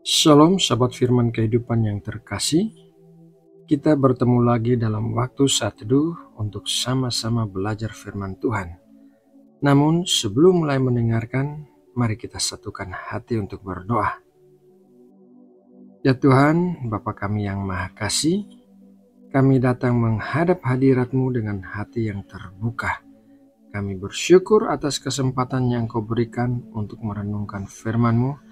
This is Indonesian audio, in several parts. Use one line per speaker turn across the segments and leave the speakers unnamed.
Shalom sahabat firman kehidupan yang terkasih. Kita bertemu lagi dalam waktu saat teduh untuk sama-sama belajar firman Tuhan. Namun sebelum mulai mendengarkan, mari kita satukan hati untuk berdoa. Ya Tuhan, Bapa kami yang Maha Kasih, kami datang menghadap hadirat-Mu dengan hati yang terbuka. Kami bersyukur atas kesempatan yang Kau berikan untuk merenungkan firman-Mu.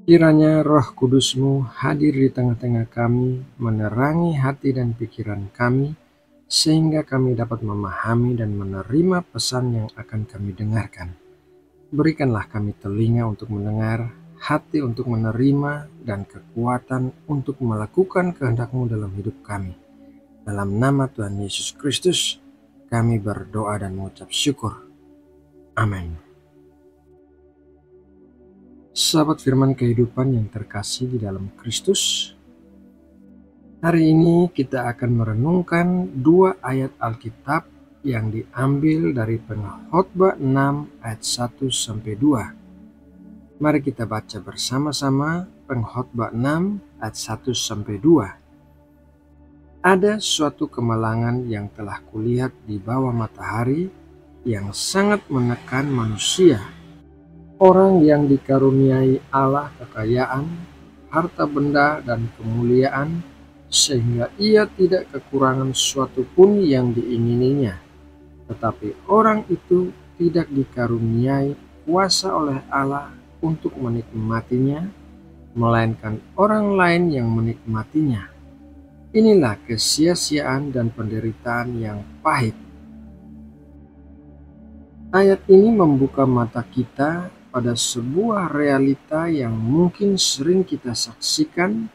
Kiranya Roh Kudus-Mu hadir di tengah-tengah kami, menerangi hati dan pikiran kami, sehingga kami dapat memahami dan menerima pesan yang akan kami dengarkan. Berikanlah kami telinga untuk mendengar, hati untuk menerima, dan kekuatan untuk melakukan kehendak-Mu dalam hidup kami. Dalam nama Tuhan Yesus Kristus, kami berdoa dan mengucap syukur. Amin. Sahabat firman kehidupan yang terkasih di dalam Kristus, hari ini kita akan merenungkan dua ayat Alkitab yang diambil dari Pengkhotbah 6 ayat 1-2. Mari kita baca bersama-sama Pengkhotbah 6 ayat 1-2. Ada suatu kemalangan yang telah kulihat di bawah matahari yang sangat menekan manusia. Orang yang dikaruniai Allah kekayaan, harta benda, dan kemuliaan, sehingga ia tidak kekurangan suatu pun yang diingininya. Tetapi orang itu tidak dikaruniai kuasa oleh Allah untuk menikmatinya, melainkan orang lain yang menikmatinya. Inilah kesia-siaan dan penderitaan yang pahit. Ayat ini membuka mata kita pada sebuah realita yang mungkin sering kita saksikan,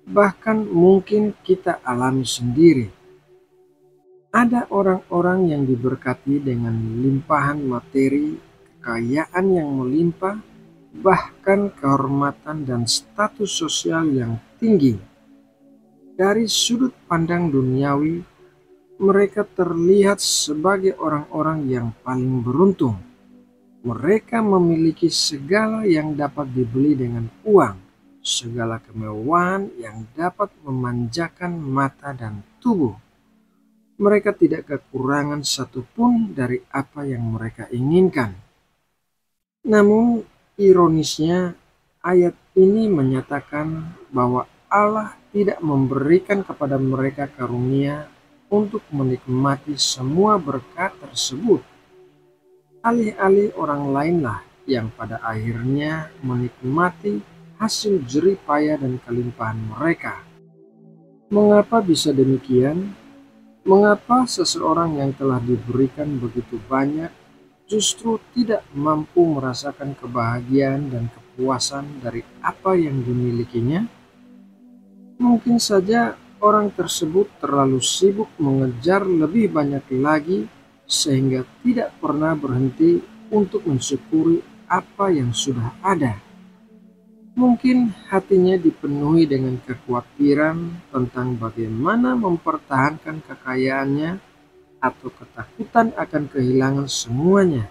bahkan mungkin kita alami sendiri. Ada orang-orang yang diberkati dengan limpahan materi, kekayaan yang melimpah, bahkan kehormatan dan status sosial yang tinggi. Dari sudut pandang duniawi, mereka terlihat sebagai orang-orang yang paling beruntung. Mereka memiliki segala yang dapat dibeli dengan uang, segala kemewahan yang dapat memanjakan mata dan tubuh. Mereka tidak kekurangan satupun dari apa yang mereka inginkan. Namun, ironisnya, ayat ini menyatakan bahwa Allah tidak memberikan kepada mereka karunia untuk menikmati semua berkat tersebut. Alih-alih orang lainlah yang pada akhirnya menikmati hasil jerih payah dan kelimpahan mereka. Mengapa bisa demikian? Mengapa seseorang yang telah diberikan begitu banyak justru tidak mampu merasakan kebahagiaan dan kepuasan dari apa yang dimilikinya? Mungkin saja orang tersebut terlalu sibuk mengejar lebih banyak lagi, sehingga tidak pernah berhenti untuk mensyukuri apa yang sudah ada. Mungkin hatinya dipenuhi dengan kekhawatiran tentang bagaimana mempertahankan kekayaannya atau ketakutan akan kehilangan semuanya.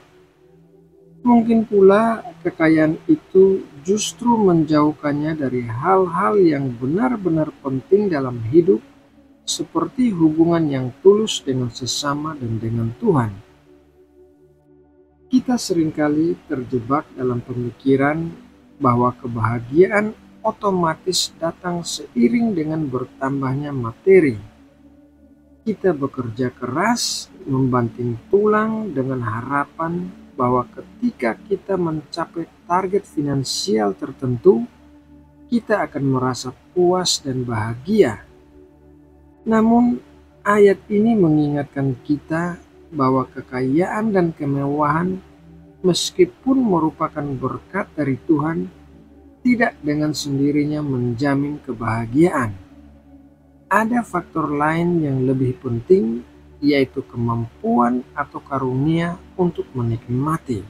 Mungkin pula kekayaan itu justru menjauhkannya dari hal-hal yang benar-benar penting dalam hidup, seperti hubungan yang tulus dengan sesama dan dengan Tuhan. Kita seringkali terjebak dalam pemikiran bahwa kebahagiaan otomatis datang seiring dengan bertambahnya materi. Kita bekerja keras, membanting tulang dengan harapan bahwa ketika kita mencapai target finansial tertentu, kita akan merasa puas dan bahagia. Namun, ayat ini mengingatkan kita bahwa kekayaan dan kemewahan, meskipun merupakan berkat dari Tuhan, tidak dengan sendirinya menjamin kebahagiaan. Ada faktor lain yang lebih penting, yaitu kemampuan atau karunia untuk menikmati.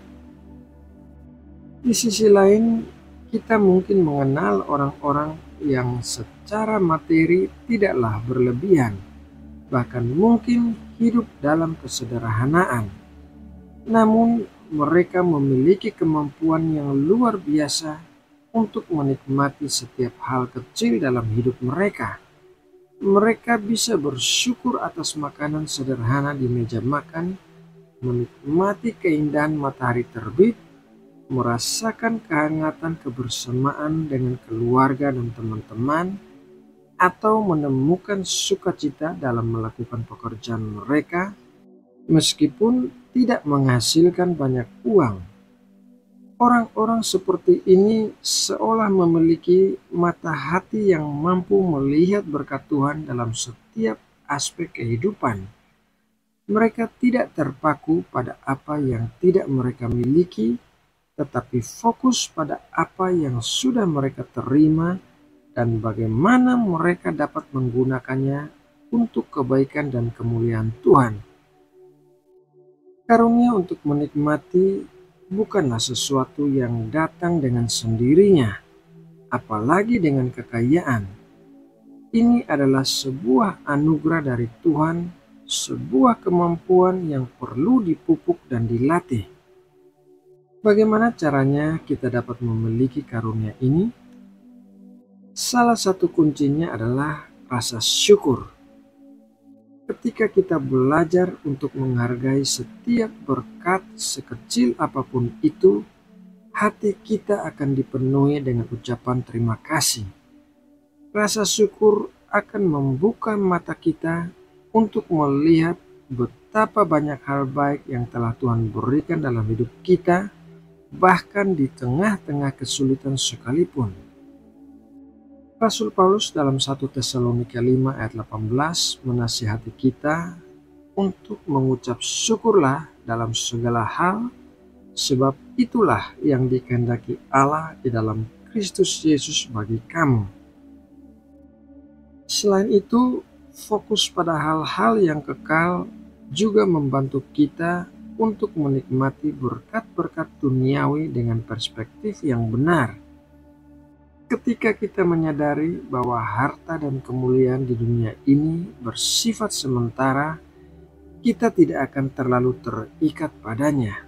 Di sisi lain, kita mungkin mengenal orang-orang yang secara materi tidaklah berlebihan, bahkan mungkin hidup dalam kesederhanaan. Namun mereka memiliki kemampuan yang luar biasa untuk menikmati setiap hal kecil dalam hidup mereka. Mereka bisa bersyukur atas makanan sederhana di meja makan, menikmati keindahan matahari terbit, merasakan kehangatan kebersamaan dengan keluarga dan teman-teman, atau menemukan sukacita dalam melakukan pekerjaan mereka meskipun tidak menghasilkan banyak uang. Orang-orang seperti ini seolah memiliki mata hati yang mampu melihat berkat Tuhan dalam setiap aspek kehidupan. Mereka tidak terpaku pada apa yang tidak mereka miliki, tetapi fokus pada apa yang sudah mereka terima dan bagaimana mereka dapat menggunakannya untuk kebaikan dan kemuliaan Tuhan. Karunia untuk menikmati bukanlah sesuatu yang datang dengan sendirinya, apalagi dengan kekayaan. Ini adalah sebuah anugerah dari Tuhan, sebuah kemampuan yang perlu dipupuk dan dilatih. Bagaimana caranya kita dapat memiliki karunia ini? Salah satu kuncinya adalah rasa syukur. Ketika kita belajar untuk menghargai setiap berkat sekecil apapun itu, hati kita akan dipenuhi dengan ucapan terima kasih. Rasa syukur akan membuka mata kita untuk melihat betapa banyak hal baik yang telah Tuhan berikan dalam hidup kita, bahkan di tengah-tengah kesulitan sekalipun. Rasul Paulus dalam 1 Tesalonika 5 ayat 18 menasihati kita untuk mengucap syukurlah dalam segala hal, sebab itulah yang dikehendaki Allah di dalam Kristus Yesus bagi kamu. Selain itu, fokus pada hal-hal yang kekal juga membantu kita untuk menikmati berkat-berkat duniawi dengan perspektif yang benar. Ketika kita menyadari bahwa harta dan kemuliaan di dunia ini bersifat sementara, kita tidak akan terlalu terikat padanya.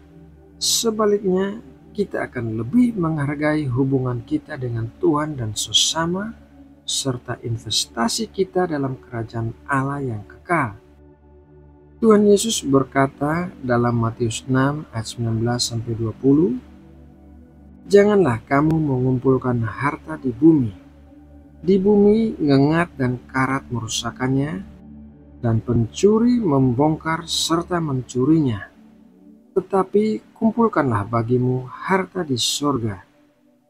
Sebaliknya, kita akan lebih menghargai hubungan kita dengan Tuhan dan sesama, serta investasi kita dalam kerajaan Allah yang kekal. Tuhan Yesus berkata dalam Matius 6 ayat 19-20, "Janganlah kamu mengumpulkan harta di bumi. Di bumi ngengat dan karat merusakannya, dan pencuri membongkar serta mencurinya. Tetapi kumpulkanlah bagimu harta di sorga.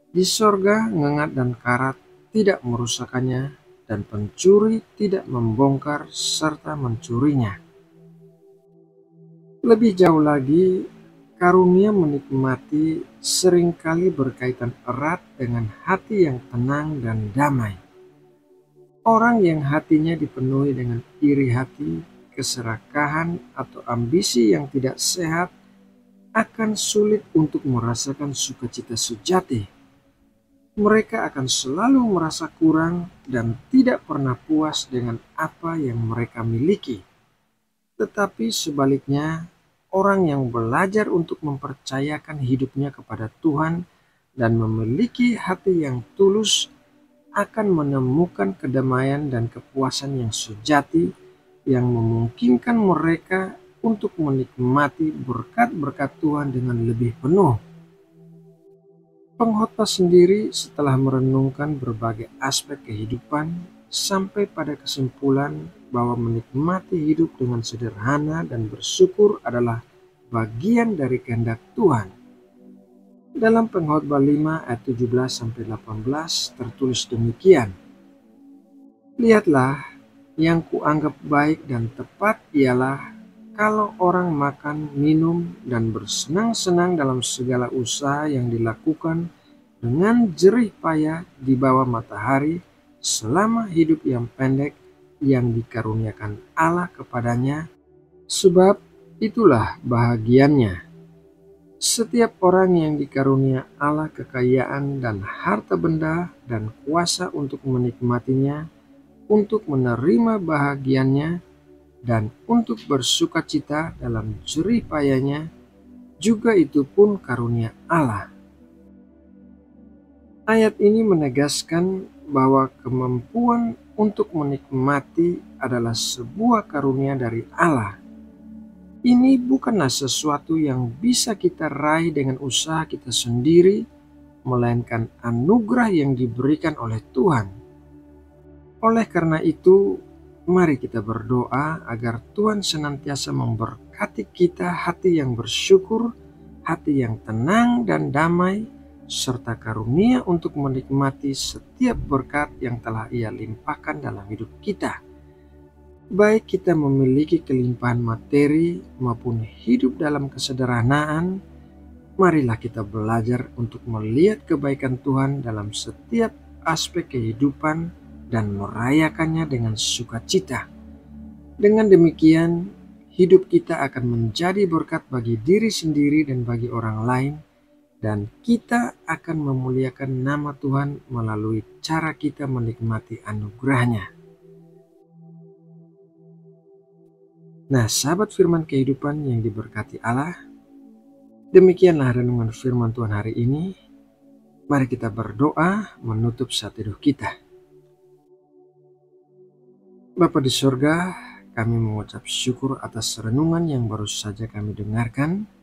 Di sorga ngengat dan karat tidak merusakannya, dan pencuri tidak membongkar serta mencurinya." Lebih jauh lagi, karunia menikmati seringkali berkaitan erat dengan hati yang tenang dan damai. Orang yang hatinya dipenuhi dengan iri hati, keserakahan, atau ambisi yang tidak sehat akan sulit untuk merasakan sukacita sejati. Mereka akan selalu merasa kurang dan tidak pernah puas dengan apa yang mereka miliki. Tetapi sebaliknya, orang yang belajar untuk mempercayakan hidupnya kepada Tuhan dan memiliki hati yang tulus akan menemukan kedamaian dan kepuasan yang sejati yang memungkinkan mereka untuk menikmati berkat-berkat Tuhan dengan lebih penuh. Pengkhotbah sendiri setelah merenungkan berbagai aspek kehidupan sampai pada kesimpulan bahwa menikmati hidup dengan sederhana dan bersyukur adalah bagian dari kehendak Tuhan. Dalam Pengkhotbah 5 ayat 17-18 tertulis demikian, "Lihatlah, yang kuanggap baik dan tepat ialah kalau orang makan, minum, dan bersenang-senang dalam segala usaha yang dilakukan dengan jerih payah di bawah matahari selama hidup yang pendek yang dikaruniakan Allah kepadanya, sebab itulah bahagiannya." Setiap orang yang dikarunia Allah kekayaan dan harta benda dan kuasa untuk menikmatinya, untuk menerima bahagiannya, dan untuk bersukacita dalam jerih payahnya, juga itu pun karunia Allah. Ayat ini menegaskan bahwa kemampuan untuk menikmati adalah sebuah karunia dari Allah. Ini bukanlah sesuatu yang bisa kita raih dengan usaha kita sendiri, melainkan anugerah yang diberikan oleh Tuhan. Oleh karena itu, mari kita berdoa agar Tuhan senantiasa memberkati kita hati yang bersyukur, hati yang tenang dan damai, serta karunia untuk menikmati setiap berkat yang telah Ia limpahkan dalam hidup kita. Baik kita memiliki kelimpahan materi maupun hidup dalam kesederhanaan, marilah kita belajar untuk melihat kebaikan Tuhan dalam setiap aspek kehidupan dan merayakannya dengan sukacita. Dengan demikian, hidup kita akan menjadi berkat bagi diri sendiri dan bagi orang lain, dan kita akan memuliakan nama Tuhan melalui cara kita menikmati anugerah-Nya. Nah, sahabat firman kehidupan yang diberkati Allah, demikianlah renungan firman Tuhan hari ini. Mari kita berdoa menutup saat teduh kita. Bapa di surga, kami mengucap syukur atas renungan yang baru saja kami dengarkan.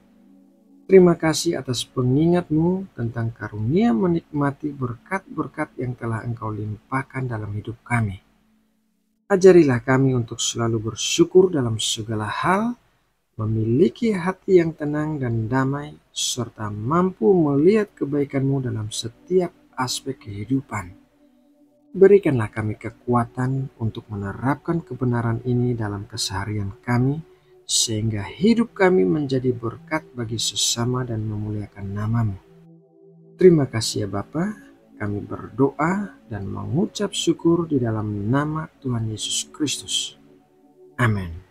Terima kasih atas pengingat-Mu tentang karunia menikmati berkat-berkat yang telah Engkau limpahkan dalam hidup kami. Ajarilah kami untuk selalu bersyukur dalam segala hal, memiliki hati yang tenang dan damai, serta mampu melihat kebaikan-Mu dalam setiap aspek kehidupan. Berikanlah kami kekuatan untuk menerapkan kebenaran ini dalam keseharian kami, sehingga hidup kami menjadi berkat bagi sesama dan memuliakan nama-Mu. Terima kasih ya Bapa. Kami berdoa dan mengucap syukur di dalam nama Tuhan Yesus Kristus. Amin.